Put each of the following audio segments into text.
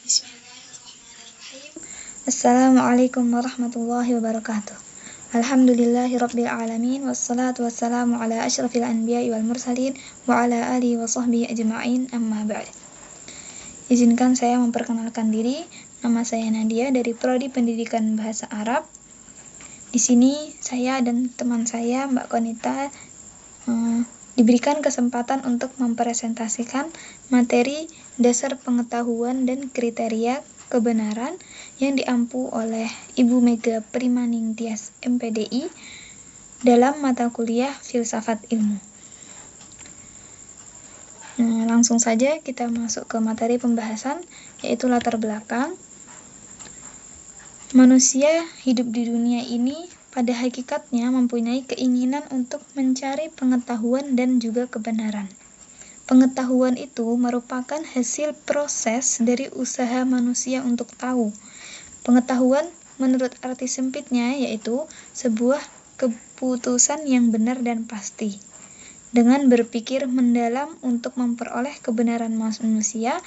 Bismillahirrahmanirrahim. Assalamualaikum warahmatullahi wabarakatuh. Alhamdulillahirabbil alamin wassalatu wassalamu ala asyrafil anbiya'i wal mursalin wa ala alihi wa sahbihi ajma'in, amma ba'd. Izinkan saya memperkenalkan diri. Nama saya Nadia dari Prodi Pendidikan Bahasa Arab. Di sini saya dan teman saya Mbak Konita diberikan kesempatan untuk mempresentasikan materi dasar pengetahuan dan kriteria kebenaran yang diampu oleh Ibu Mega Primaningtyas MPDI dalam mata kuliah Filsafat Ilmu. Langsung saja kita masuk ke materi pembahasan, yaitu latar belakang. Manusia hidup di dunia ini pada hakikatnya mempunyai keinginan untuk mencari pengetahuan dan juga kebenaran. Pengetahuan itu merupakan hasil proses dari usaha manusia untuk tahu. Pengetahuan menurut arti sempitnya yaitu sebuah keputusan yang benar dan pasti. Dengan berpikir mendalam untuk memperoleh kebenaran manusia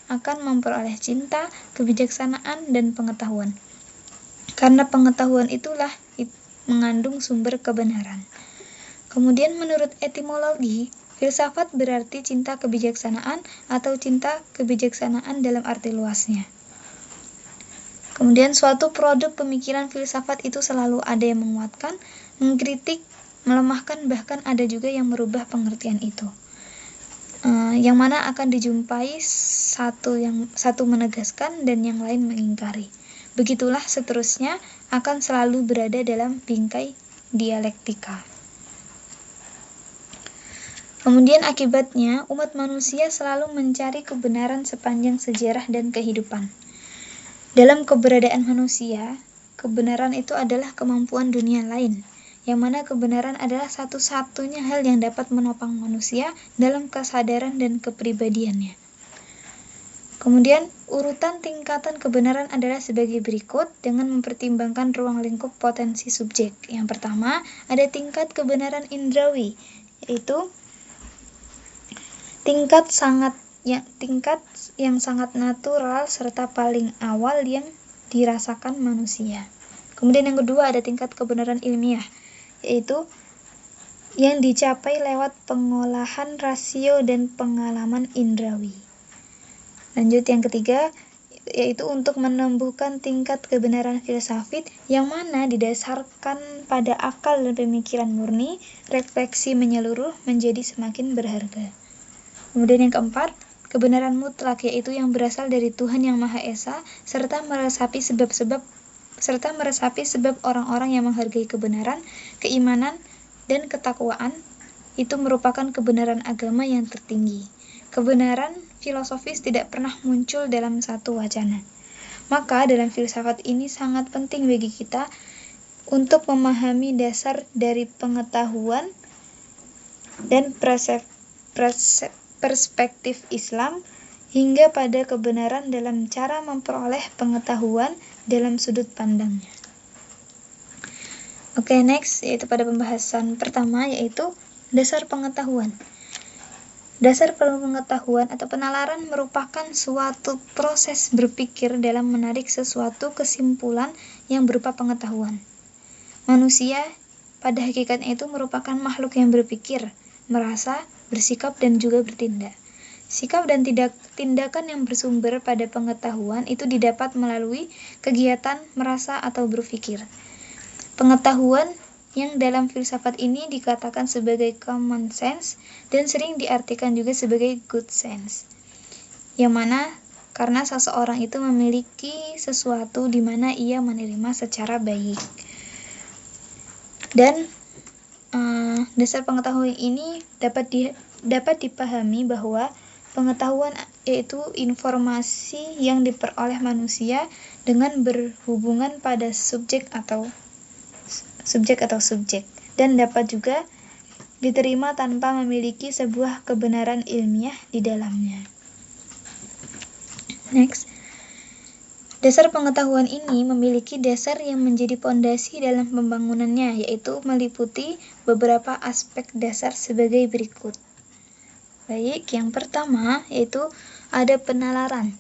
akan memperoleh cinta, kebijaksanaan, dan pengetahuan. Karena pengetahuan itulah mengandung sumber kebenaran. Kemudian menurut etimologi, filsafat berarti cinta kebijaksanaan atau cinta kebijaksanaan dalam arti luasnya. Kemudian suatu produk pemikiran filsafat itu selalu ada yang menguatkan, mengkritik, melemahkan, bahkan ada juga yang merubah pengertian itu. Yang mana akan dijumpai satu menegaskan dan yang lain mengingkari. Begitulah seterusnya akan selalu berada dalam bingkai dialektika. Kemudian akibatnya umat manusia selalu mencari kebenaran sepanjang sejarah dan kehidupan. Dalam keberadaan manusia, kebenaran itu adalah kemampuan dunia lain, yang mana kebenaran adalah satu-satunya hal yang dapat menopang manusia dalam kesadaran dan kepribadiannya. Kemudian, urutan tingkatan kebenaran adalah sebagai berikut dengan mempertimbangkan ruang lingkup potensi subjek. Yang pertama, ada tingkat kebenaran indrawi, yaitu tingkat yang sangat natural serta paling awal yang dirasakan manusia. Kemudian yang kedua, ada tingkat kebenaran ilmiah, yaitu yang dicapai lewat pengolahan rasio dan pengalaman indrawi. Lanjut yang ketiga, yaitu untuk menumbuhkan tingkat kebenaran filsafit yang mana didasarkan pada akal dan pemikiran murni, refleksi menyeluruh menjadi semakin berharga. Kemudian yang keempat, kebenaran mutlak, yaitu yang berasal dari Tuhan Yang Maha Esa serta meresapi sebab orang-orang yang menghargai kebenaran, keimanan, dan ketakwaan itu merupakan kebenaran agama yang tertinggi. Kebenaran filosofis tidak pernah muncul dalam satu wacana. Maka dalam filsafat ini sangat penting bagi kita untuk memahami dasar dari pengetahuan dan perspektif Islam hingga pada kebenaran dalam cara memperoleh pengetahuan dalam sudut pandangnya. Oke, next, yaitu pada pembahasan pertama, yaitu dasar pengetahuan. Dasar pengetahuan atau penalaran merupakan suatu proses berpikir dalam menarik sesuatu kesimpulan yang berupa pengetahuan. Manusia pada hakikatnya itu merupakan makhluk yang berpikir, merasa, bersikap, dan juga bertindak. Sikap dan tindakan yang bersumber pada pengetahuan itu didapat melalui kegiatan merasa atau berpikir. Pengetahuan yang dalam filsafat ini dikatakan sebagai common sense dan sering diartikan juga sebagai good sense. Yang mana karena seseorang itu memiliki sesuatu di mana ia menerima secara baik. Dan dasar pengetahuan ini dapat dipahami bahwa pengetahuan yaitu informasi yang diperoleh manusia dengan berhubungan pada subjek atau subjek dan dapat juga diterima tanpa memiliki sebuah kebenaran ilmiah di dalamnya. Next, dasar pengetahuan ini memiliki dasar yang menjadi pondasi dalam pembangunannya, yaitu meliputi beberapa aspek dasar sebagai berikut. Baik, yang pertama yaitu ada penalaran.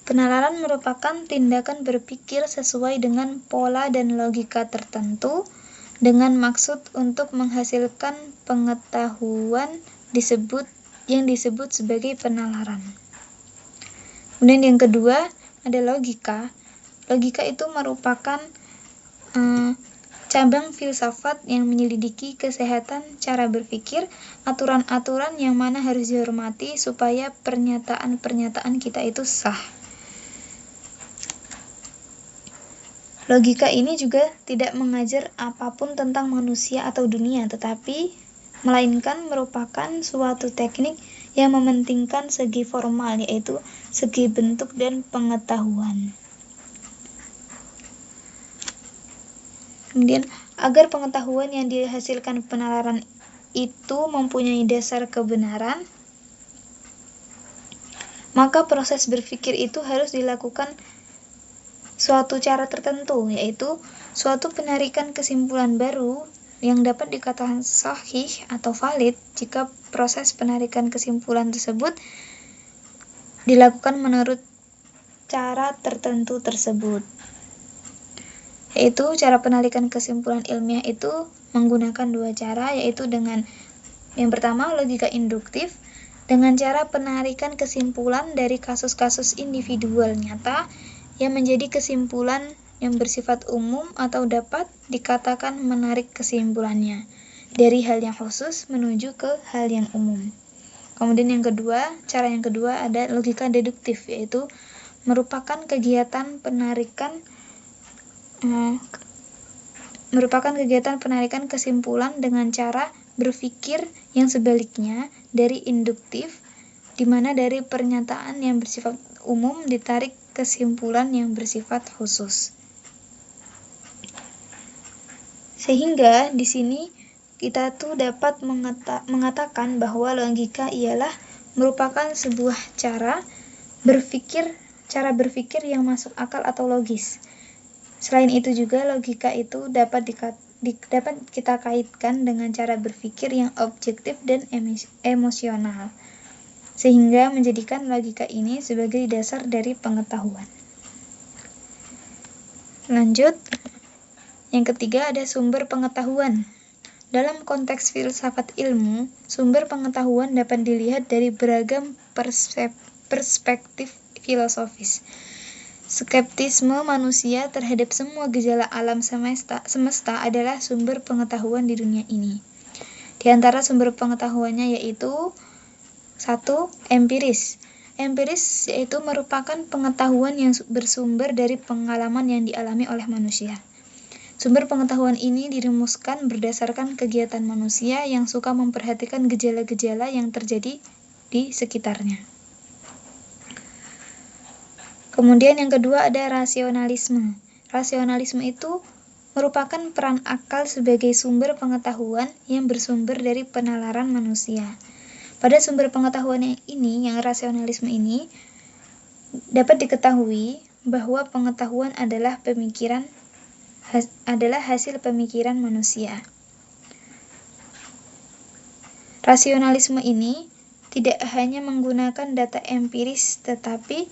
Penalaran merupakan tindakan berpikir sesuai dengan pola dan logika tertentu dengan maksud untuk menghasilkan pengetahuan yang disebut sebagai penalaran. Kemudian yang kedua ada logika. Logika itu merupakan cabang filsafat yang menyelidiki kesehatan cara berpikir, aturan-aturan yang mana harus dihormati supaya pernyataan-pernyataan kita itu sah. Logika ini juga tidak mengajar apapun tentang manusia atau dunia, tetapi melainkan merupakan suatu teknik yang mementingkan segi formal, yaitu segi bentuk dan pengetahuan. Kemudian, agar pengetahuan yang dihasilkan penalaran itu mempunyai dasar kebenaran, maka proses berpikir itu harus dilakukan suatu cara tertentu, yaitu suatu penarikan kesimpulan baru yang dapat dikatakan sahih atau valid jika proses penarikan kesimpulan tersebut dilakukan menurut cara tertentu tersebut. Yaitu cara penarikan kesimpulan ilmiah itu menggunakan dua cara, yaitu dengan yang pertama logika induktif dengan cara penarikan kesimpulan dari kasus-kasus individual nyata yang menjadi kesimpulan yang bersifat umum atau dapat dikatakan menarik kesimpulannya dari hal yang khusus menuju ke hal yang umum. Kemudian cara yang kedua ada logika deduktif, yaitu merupakan kegiatan penarikan kesimpulan dengan cara berpikir yang sebaliknya dari induktif, di mana dari pernyataan yang bersifat umum ditarik kesimpulan yang bersifat khusus. Sehingga di sini kita tuh dapat mengatakan bahwa logika ialah merupakan sebuah cara berpikir yang masuk akal atau logis. Selain itu juga logika itu dapat kita kaitkan dengan cara berpikir yang objektif dan emosional, sehingga menjadikan logika ini sebagai dasar dari pengetahuan. Lanjut, yang ketiga ada sumber pengetahuan. Dalam konteks filsafat ilmu, sumber pengetahuan dapat dilihat dari beragam perspektif filosofis. Skeptisme manusia terhadap semua gejala alam semesta adalah sumber pengetahuan di dunia ini. Di antara sumber pengetahuannya yaitu 1. Empiris. Empiris yaitu merupakan pengetahuan yang bersumber dari pengalaman yang dialami oleh manusia. Sumber pengetahuan ini dirumuskan berdasarkan kegiatan manusia yang suka memperhatikan gejala-gejala yang terjadi di sekitarnya. Kemudian yang kedua ada rasionalisme. Rasionalisme itu merupakan peran akal sebagai sumber pengetahuan yang bersumber dari penalaran manusia. Pada sumber pengetahuan yang rasionalisme ini dapat diketahui bahwa pengetahuan adalah hasil pemikiran manusia. Rasionalisme ini tidak hanya menggunakan data empiris tetapi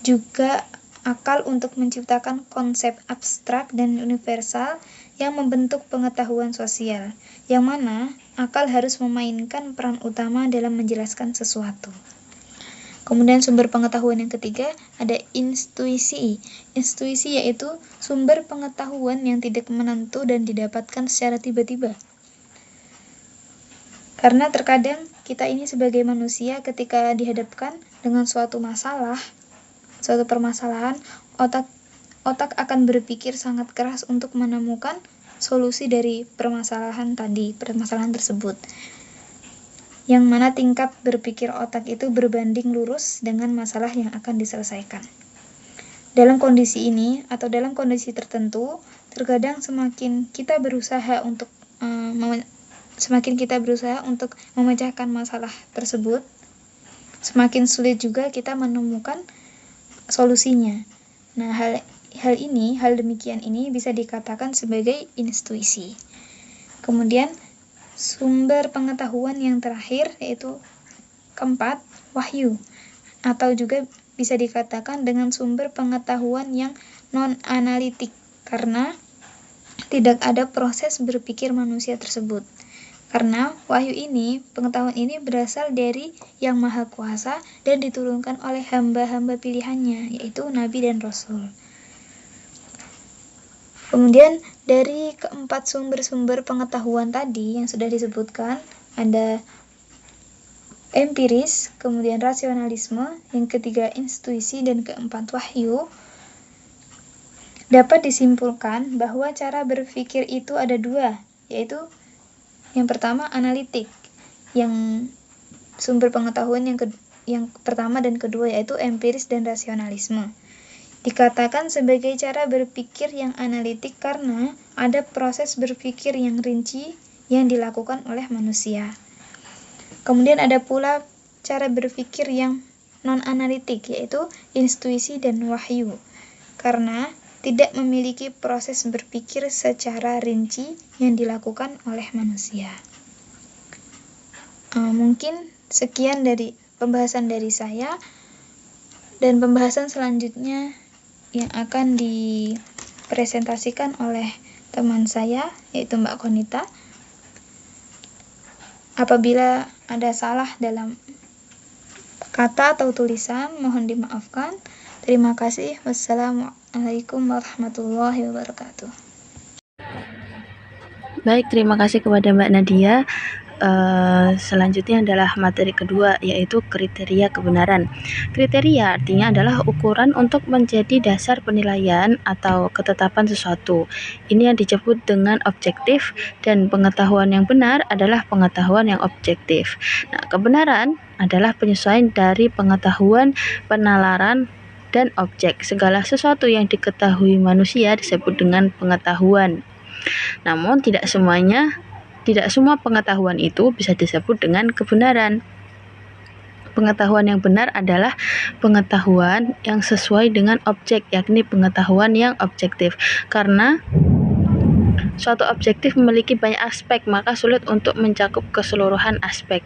juga akal untuk menciptakan konsep abstrak dan universal yang membentuk pengetahuan sosial, yang mana akal harus memainkan peran utama dalam menjelaskan sesuatu. Kemudian sumber pengetahuan yang ketiga ada intuisi. Intuisi yaitu sumber pengetahuan yang tidak menentu dan didapatkan secara tiba-tiba. Karena terkadang kita ini sebagai manusia ketika dihadapkan dengan suatu permasalahan, otak akan berpikir sangat keras untuk menemukan solusi dari permasalahan tersebut. Yang mana tingkat berpikir otak itu berbanding lurus dengan masalah yang akan diselesaikan. Dalam kondisi ini atau dalam kondisi tertentu, terkadang semakin kita berusaha untuk memecahkan masalah tersebut, semakin sulit juga kita menemukan solusinya. Nah, hal demikian ini bisa dikatakan sebagai intuisi. Kemudian sumber pengetahuan yang terakhir yaitu keempat, wahyu, atau juga bisa dikatakan dengan sumber pengetahuan yang non-analitik, karena tidak ada proses berpikir manusia tersebut. Karena wahyu ini, pengetahuan ini berasal dari Yang Maha Kuasa dan diturunkan oleh hamba-hamba pilihannya, yaitu Nabi dan Rasul. Kemudian dari keempat sumber-sumber pengetahuan tadi yang sudah disebutkan, ada empiris, kemudian rasionalisme, yang ketiga intuisi, dan keempat wahyu. Dapat disimpulkan bahwa cara berpikir itu ada dua, yaitu yang pertama analitik, yang sumber pengetahuan yang pertama dan kedua yaitu empiris dan rasionalisme. Dikatakan sebagai cara berpikir yang analitik karena ada proses berpikir yang rinci yang dilakukan oleh manusia. Kemudian ada pula cara berpikir yang non-analitik, yaitu intuisi dan wahyu, karena tidak memiliki proses berpikir secara rinci yang dilakukan oleh manusia. Mungkin sekian dari pembahasan dari saya, dan pembahasan selanjutnya yang akan dipresentasikan oleh teman saya, yaitu Mbak Konita. Apabila ada salah dalam kata atau tulisan, mohon dimaafkan. Terima kasih. Wassalamualaikum warahmatullahi wabarakatuh. Baik, terima kasih kepada Mbak Nadia. Selanjutnya adalah materi kedua, yaitu kriteria kebenaran. Kriteria artinya adalah ukuran untuk menjadi dasar penilaian atau ketetapan sesuatu. Ini yang disebut dengan objektif, dan pengetahuan yang benar adalah pengetahuan yang objektif. Nah, kebenaran adalah penyesuaian dari pengetahuan, penalaran, dan objek. Segala sesuatu yang diketahui manusia disebut dengan pengetahuan. Namun tidak semua pengetahuan itu bisa disebut dengan kebenaran. Pengetahuan yang benar adalah pengetahuan yang sesuai dengan objek, yakni pengetahuan yang objektif. Karena suatu objektif memiliki banyak aspek, maka sulit untuk mencakup keseluruhan aspek.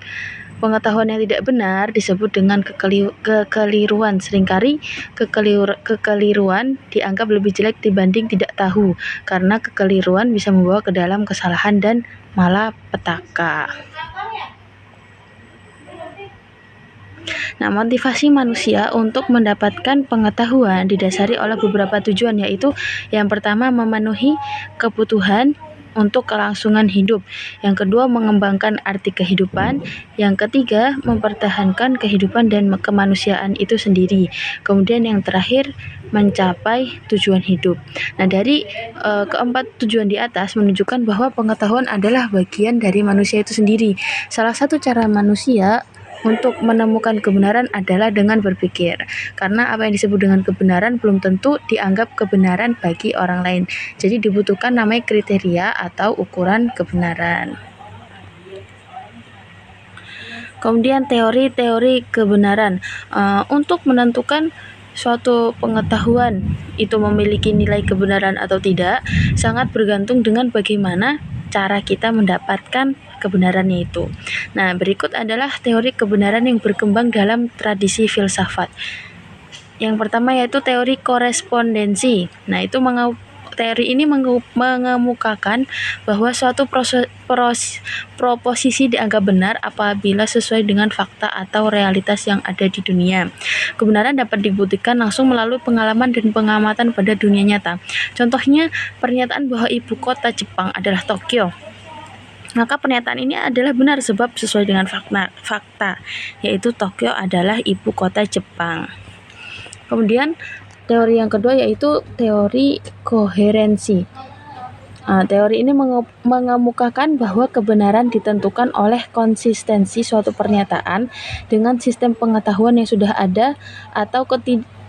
Pengetahuan yang tidak benar disebut dengan kekeliruan. Seringkali kekeliruan dianggap lebih jelek dibanding tidak tahu, karena kekeliruan bisa membawa ke dalam kesalahan dan malapetaka. Nah, motivasi manusia untuk mendapatkan pengetahuan didasari oleh beberapa tujuan, yaitu yang pertama memenuhi kebutuhan untuk kelangsungan hidup, yang kedua mengembangkan arti kehidupan, yang ketiga mempertahankan kehidupan dan kemanusiaan itu sendiri, kemudian yang terakhir mencapai tujuan hidup. Nah, dari keempat tujuan di atas menunjukkan bahwa pengetahuan adalah bagian dari manusia itu sendiri. Salah satu cara manusia untuk menemukan kebenaran adalah dengan berpikir, karena apa yang disebut dengan kebenaran belum tentu dianggap kebenaran bagi orang lain. Jadi dibutuhkan namanya kriteria atau ukuran kebenaran. Kemudian teori-teori kebenaran. Untuk menentukan suatu pengetahuan itu memiliki nilai kebenaran atau tidak sangat bergantung dengan bagaimana cara kita mendapatkan kebenarannya itu. Nah, berikut adalah teori kebenaran yang berkembang dalam tradisi filsafat. Yang pertama yaitu teori korespondensi. Nah, itu teori ini mengemukakan bahwa suatu proposisi dianggap benar apabila sesuai dengan fakta atau realitas yang ada di dunia. Kebenaran dapat dibuktikan langsung melalui pengalaman dan pengamatan pada dunia nyata. Contohnya, pernyataan bahwa ibu kota Jepang adalah Tokyo. Maka pernyataan ini adalah benar sebab sesuai dengan fakta, yaitu Tokyo adalah ibu kota Jepang. Kemudian teori yang kedua yaitu teori koherensi. Teori ini mengemukakan bahwa kebenaran ditentukan oleh konsistensi suatu pernyataan dengan sistem pengetahuan yang sudah ada atau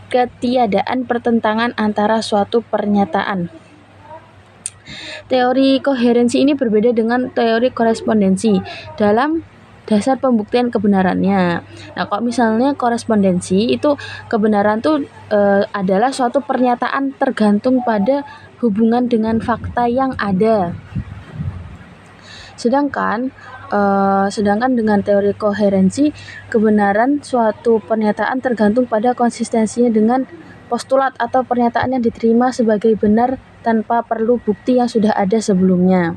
ketiadaan pertentangan antara suatu pernyataan. Teori koherensi ini berbeda dengan teori korespondensi dalam dasar pembuktian kebenarannya. Nah, kalau misalnya korespondensi itu kebenaran tuh adalah suatu pernyataan tergantung pada hubungan dengan fakta yang ada. Sedangkan Sedangkan dengan teori koherensi, kebenaran suatu pernyataan tergantung pada konsistensinya dengan postulat atau pernyataan yang diterima sebagai benar tanpa perlu bukti yang sudah ada sebelumnya.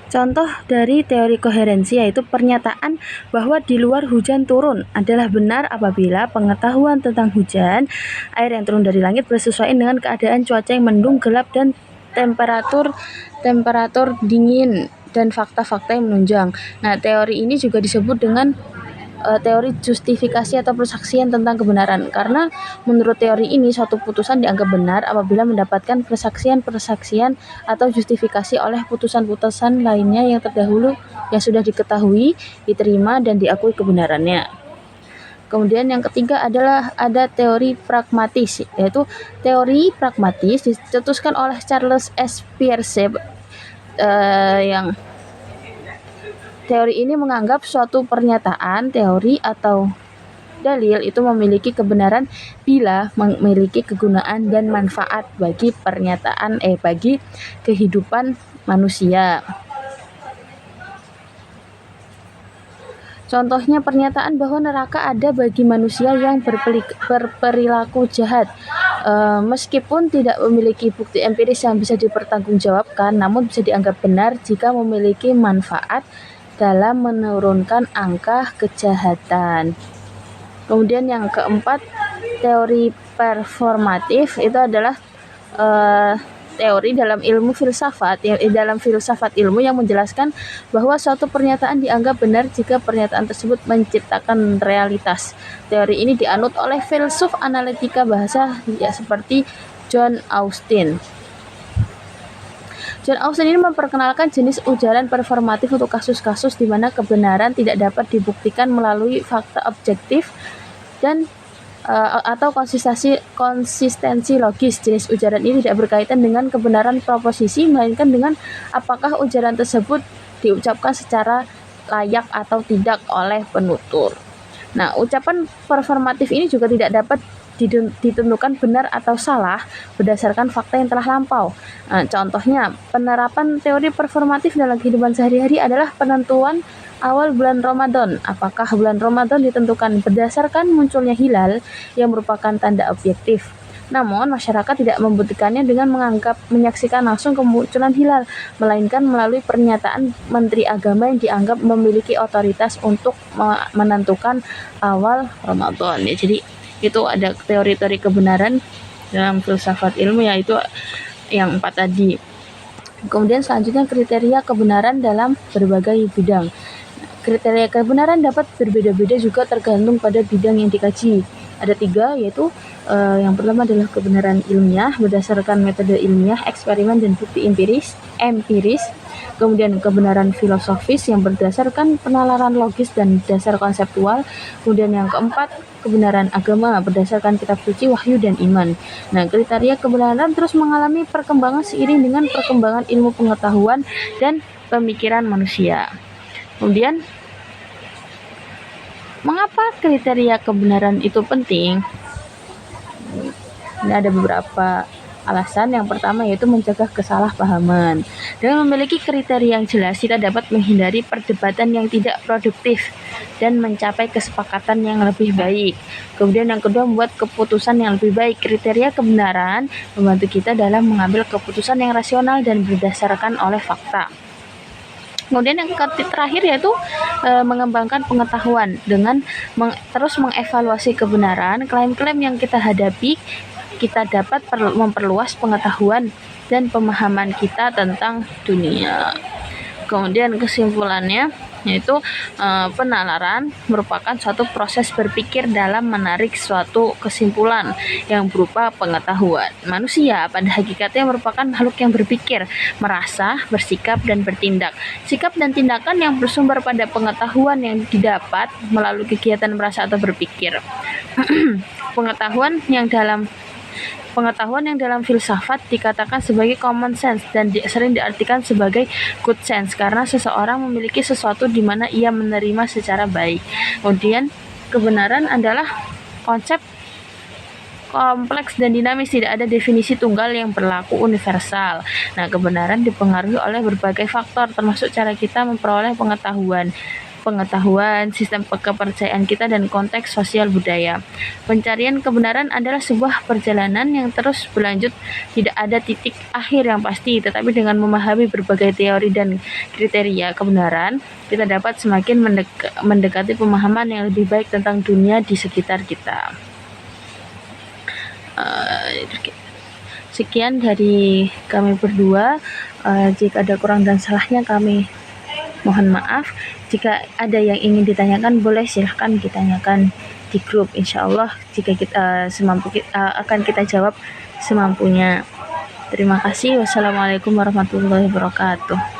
Contoh dari teori koherensi yaitu pernyataan bahwa di luar hujan turun adalah benar apabila pengetahuan tentang hujan, air yang turun dari langit bersesuaian dengan keadaan cuaca yang mendung, gelap, dan temperatur dingin dan fakta-fakta yang menunjang. Nah, teori ini juga disebut dengan teori justifikasi atau persaksian tentang kebenaran, karena menurut teori ini suatu putusan dianggap benar apabila mendapatkan persaksian atau justifikasi oleh putusan-putusan lainnya yang terdahulu yang sudah diketahui, diterima, dan diakui kebenarannya. Kemudian yang ketiga adalah ada teori pragmatis, yaitu teori pragmatis dicetuskan oleh Charles S. Peirce yang teori ini menganggap suatu pernyataan, teori, atau dalil itu memiliki kebenaran bila memiliki kegunaan dan manfaat bagi bagi kehidupan manusia. Contohnya pernyataan bahwa neraka ada bagi manusia yang berperilaku jahat. Meskipun tidak memiliki bukti empiris yang bisa dipertanggungjawabkan, namun bisa dianggap benar jika memiliki manfaat dalam menurunkan angka kejahatan. Kemudian yang keempat, teori performatif itu adalah teori dalam ilmu filsafat, dalam filsafat ilmu yang menjelaskan bahwa suatu pernyataan dianggap benar jika pernyataan tersebut menciptakan realitas. Teori ini dianut oleh filsuf analitika bahasa seperti John Austin. John Austin ini memperkenalkan jenis ujaran performatif untuk kasus-kasus di mana kebenaran tidak dapat dibuktikan melalui fakta objektif dan atau konsistensi logis. Jenis ujaran ini tidak berkaitan dengan kebenaran proposisi, melainkan dengan apakah ujaran tersebut diucapkan secara layak atau tidak oleh penutur. Nah, ucapan performatif ini juga tidak dapat ditentukan benar atau salah berdasarkan fakta yang telah lampau. Nah, contohnya, penerapan teori performatif dalam kehidupan sehari-hari adalah penentuan awal bulan Ramadan. Apakah bulan Ramadan ditentukan berdasarkan munculnya hilal yang merupakan tanda objektif. Namun, masyarakat tidak membuktikannya dengan menyaksikan langsung kemunculan hilal, melainkan melalui pernyataan Menteri Agama yang dianggap memiliki otoritas untuk menentukan awal Ramadan. Ya, jadi itu ada teori-teori kebenaran dalam filsafat ilmu, yaitu yang 4 tadi. Kemudian selanjutnya kriteria kebenaran dalam berbagai bidang. Kriteria kebenaran dapat berbeda-beda juga tergantung pada bidang yang dikaji. Ada 3, yaitu yang pertama adalah kebenaran ilmiah berdasarkan metode ilmiah, eksperimen, dan bukti empiris. Kemudian kebenaran filosofis yang berdasarkan penalaran logis dan dasar konseptual. Kemudian yang keempat, kebenaran agama berdasarkan kitab suci, wahyu, dan iman. Nah, kriteria kebenaran terus mengalami perkembangan seiring dengan perkembangan ilmu pengetahuan dan pemikiran manusia. Kemudian, mengapa kriteria kebenaran itu penting? Ini ada beberapa alasan. Yang pertama yaitu mencegah kesalahpahaman. Dengan memiliki kriteria yang jelas, kita dapat menghindari perdebatan yang tidak produktif dan mencapai kesepakatan yang lebih baik. Kemudian yang kedua, membuat keputusan yang lebih baik. Kriteria kebenaran membantu kita dalam mengambil keputusan yang rasional dan berdasarkan oleh fakta. Kemudian yang terakhir yaitu mengembangkan pengetahuan dengan terus mengevaluasi kebenaran. Klaim-klaim yang kita hadapi, kita dapat memperluas pengetahuan dan pemahaman kita tentang dunia. Kemudian kesimpulannya yaitu penalaran merupakan suatu proses berpikir dalam menarik suatu kesimpulan yang berupa pengetahuan. Manusia pada hakikatnya merupakan makhluk yang berpikir, merasa, bersikap, dan bertindak. Sikap dan tindakan yang bersumber pada pengetahuan yang didapat melalui kegiatan merasa atau berpikir. Pengetahuan yang dalam filsafat dikatakan sebagai common sense dan sering diartikan sebagai good sense karena seseorang memiliki sesuatu di mana ia menerima secara baik. Kemudian kebenaran adalah konsep kompleks dan dinamis, tidak ada definisi tunggal yang berlaku universal. Nah, kebenaran dipengaruhi oleh berbagai faktor, termasuk cara kita memperoleh pengetahuan, sistem kepercayaan kita, dan konteks sosial budaya. Pencarian kebenaran adalah sebuah perjalanan yang terus berlanjut, tidak ada titik akhir yang pasti, tetapi dengan memahami berbagai teori dan kriteria kebenaran, kita dapat semakin mendekati pemahaman yang lebih baik tentang dunia di sekitar kita. Sekian dari kami berdua. Jika ada kurang dan salahnya kami mohon maaf. Jika ada yang ingin ditanyakan, boleh silahkan ditanyakan di grup. Insya Allah jika kita akan kita jawab semampunya. Terima kasih. Wassalamualaikum warahmatullahi wabarakatuh.